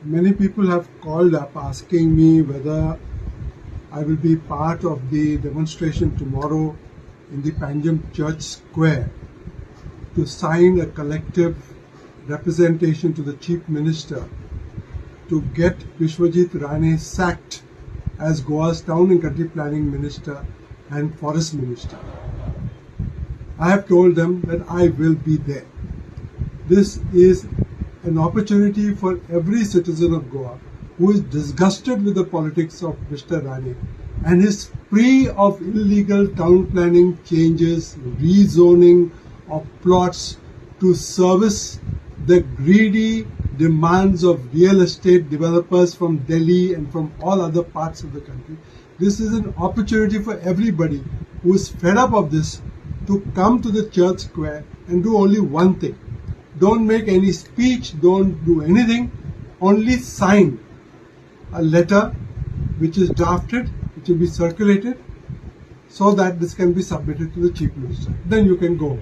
Many people have called up asking me whether I will be part of the demonstration tomorrow in the Panjim Church Square to sign a collective representation to the Chief Minister to get Visvajit Rane sacked as Goa's Town and Country Planning Minister and Forest Minister. I have told them that I will be there. This is an opportunity for every citizen of Goa who is disgusted with the politics of Mr. Rane and is free of illegal town planning changes, rezoning of plots to service the greedy demands of real estate developers from Delhi and from all other parts of the country. This is an opportunity for everybody who is fed up of this to come to the church square and do only one thing. Don't make any speech, don't do anything, only sign a letter which is drafted, which will be circulated so that this can be submitted to the Chief Minister. Then you can go.